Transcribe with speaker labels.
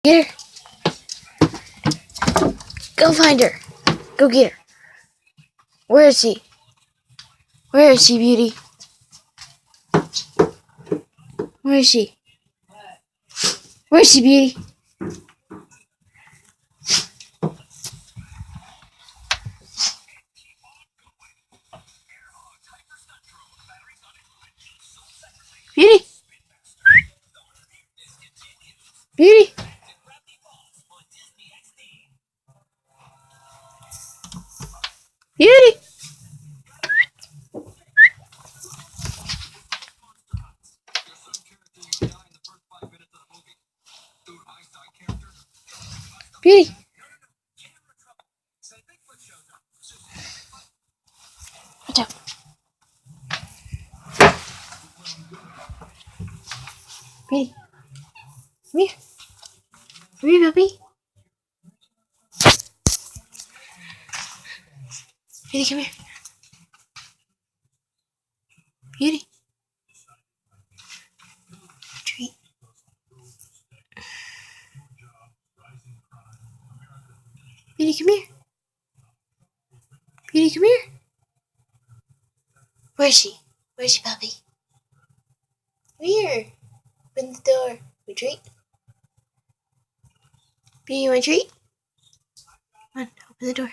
Speaker 1: Get her. Go find her. Go get her. Where is she? Where is she, Beauty? Where is she? Where is she, Beauty? Beauty? Beauty? Beauty? Beauty? Watch out. Beauty? Come here. Come here, puppy. Beauty, come here. Beauty. Treat. Beauty, come here. Beauty, come here. Where is she? Where is she, puppy? Come here. Open the door. We treat. Beauty, you want a treat? Come on, open the door.